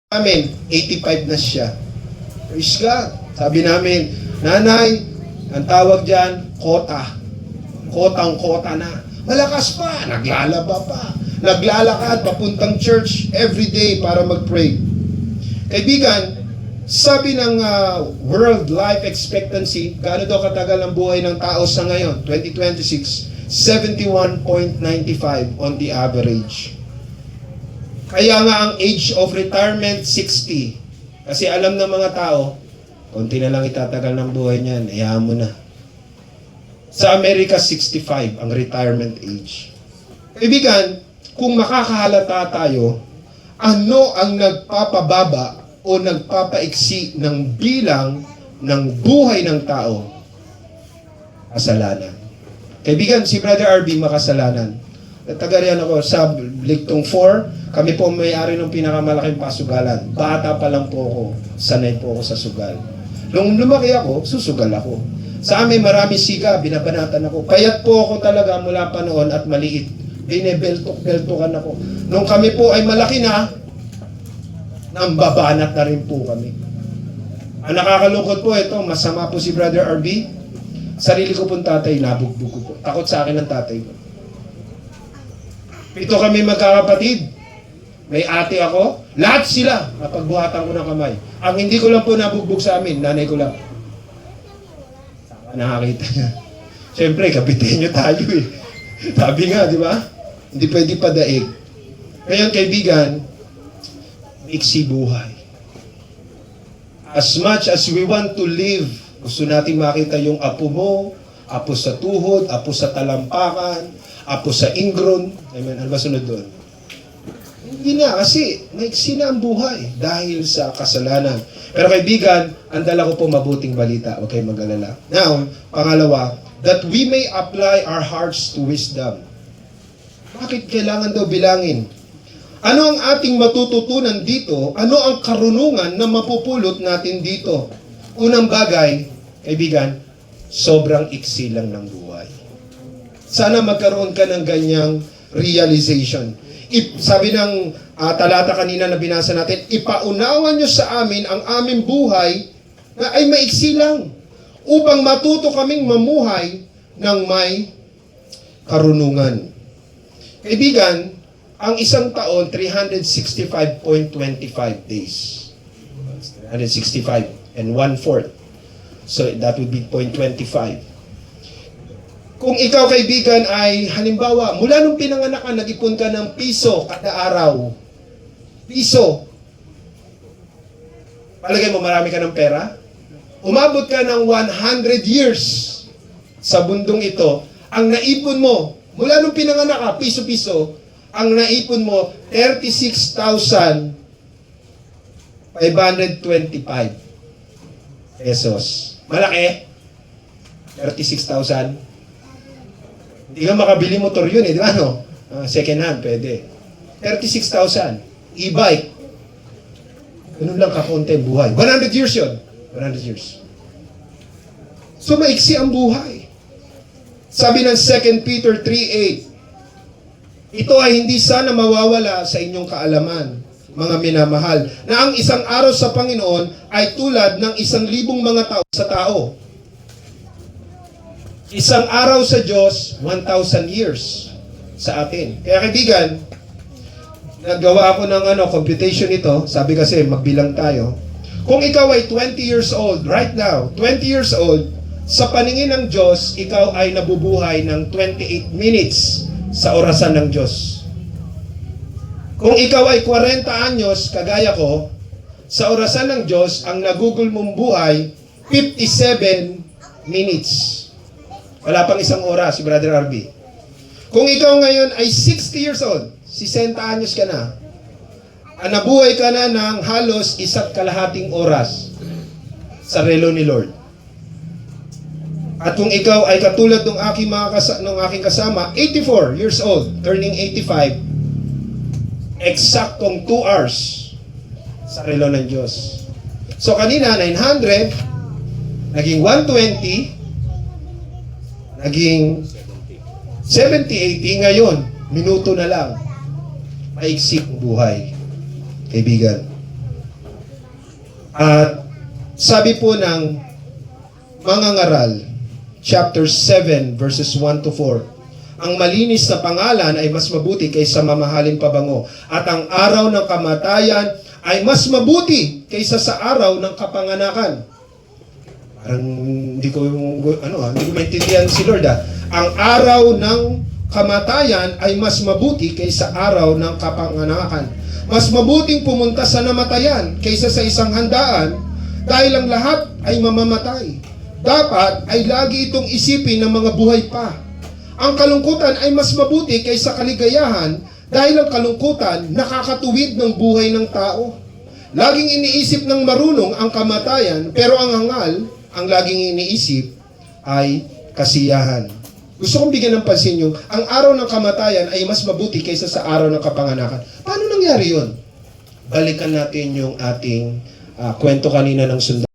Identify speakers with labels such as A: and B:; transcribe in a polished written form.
A: namin, 85 na siya. Praise God. Sabi namin, nanay, ang tawag dyan, kota. Kotang-kota na. Malakas pa, naglalaba pa. Naglalakad, papuntang church every day para mag-pray. Kaibigan, sabi ng World Life Expectancy, gaano daw katagal ang buhay ng tao sa ngayon? 2026, 71.95 on the average. Kaya nga ang age of retirement, 60. Kasi alam ng mga tao, konti na lang itatagal ng buhay niyan, hayaan mo na. Sa Amerika, 65 ang retirement age. Kaibigan, kung makakahalata tayo, ano ang nagpapababa o nagpapaiksi ng bilang ng buhay ng tao? Kasalanan. Kaibigan, si Brother RB makasalanan. Taga-riyan ako sa Ligtong 4, kami po may-ari ng pinakamalaking pasugalan. Bata pa lang po ako, sanay po ako sa sugal. Nung lumaki ako, susugal ako. Sa amin marami siga, binabanatan ako. Payat po ako talaga mula pa noon at maliit. Binebeltok-beltokan ako. Nung kami po ay malaki na, nambabanat na rin po kami. Ang nakakalungkot po ito, masama po si Brother RB. Sarili ko pong tatay, nabugbog ko po. Takot sa akin ng tatay ko. 7 kami magkakapatid. May ate ako. Lahat sila, napagbuhatan ko ng kamay. Ang hindi ko lang po nabugbog sa amin, nanay ko lang. Saka nakakita niya. Siyempre, kapitenyo tayo eh. Sabi nga, di ba? Hindi pwede padaig. Ngayon, kaibigan, iksi buhay. As much as we want to live, gusto natin makita yung apo mo, apo sa tuhod, apo sa talampakan, apo sa ingron. Amen. Ano ba sunod doon? Hindi na, kasi maiksi na ang buhay dahil sa kasalanan. Pero kaibigan, ang dala ko po mabuting balita. Huwag kayong mag-alala. Now, pangalawa, that we may apply our hearts to wisdom. Bakit kailangan daw bilangin? Ano ang ating matututunan dito? Ano ang karunungan na mapupulot natin dito? Unang bagay, kaibigan, sobrang iksi lang ng buhay. Sana magkaroon ka ng ganyang realization. Sabi ng talata kanina na binasa natin, ipaunawan nyo sa amin ang aming buhay na ay maiksi lang upang matuto kaming mamuhay ng may karunungan. Kaibigan, ang isang taon, 365.25 days. 365 and 1/4. So that would be 0.25. Kung ikaw, kaibigan, ay halimbawa, mula nung pinanganak ka, nag-ipon ka ng piso kada araw. Piso. Palagay mo, marami ka ng pera? Umabot ka ng 100 years sa bundong ito. Ang naipon mo, mula nung pinanganak ka, piso-piso, ang naipon mo, 36,525 pesos. Malaki? 36,000. Hindi ka makabili motor yun eh, di ba no? Second hand, pwede. 36,000. E-bike. Ganun lang kakunti ang buhay. 100 years yun. 100 years. So maiksi ang buhay. Sabi ng 2 Peter 3:8, ito ay hindi sana mawawala sa inyong kaalaman, mga minamahal, na ang isang araw sa Panginoon ay tulad ng 1,000 mga tao sa tao. Isang araw sa Diyos, 1,000 years sa atin. Kaya kaibigan, naggawa ako ng computation ito. Sabi kasi, magbilang tayo. Kung ikaw ay 20 years old, right now, 20 years old, sa paningin ng Diyos, ikaw ay nabubuhay ng 28 minutes sa orasan ng Diyos. Kung ikaw ay 40 anyos, kagaya ko, sa orasan ng Diyos, ang nagugol mong buhay, 57 minutes. Wala pang isang oras, si Brother RB. Kung ikaw ngayon ay 60 years old, 60 anyos ka na, nabuhay ka na ng halos 1.5 oras sa relo ni Lord. At kung ikaw ay katulad ng aking aking kasama, 84 years old, turning 85, eksaktong 2 hours sa relo ng Diyos. So kanina, 900, naging 120, naging 70-80, ngayon, minuto na lang. Maiksik ang buhay, kaibigan. At sabi po ng mga ngaral, chapter 7, verses 1 to 4, ang malinis na pangalan ay mas mabuti kaysa mamahaling pabango, at ang araw ng kamatayan ay mas mabuti kaysa sa araw ng kapanganakan. Parang hindi ko maintindihan si Lord. Ang araw ng kamatayan ay mas mabuti kaysa araw ng kapanganakan. Mas mabuting pumunta sa namatayan kaysa sa isang handaan, dahil ang lahat ay mamamatay. Dapat ay lagi itong isipin ng mga buhay pa. Ang kalungkutan ay mas mabuti kaysa kaligayahan, dahil ang kalungkutan nakakatuwid ng buhay ng tao. Laging iniisip ng marunong ang kamatayan, pero ang hangal, ang laging iniisip ay kasiyahan. Gusto kong bigyan ng pansin yung, ang araw ng kamatayan ay mas mabuti kaysa sa araw ng kapanganakan. Paano nangyari yun? Balikan natin yung ating kwento kanina ng sundalo.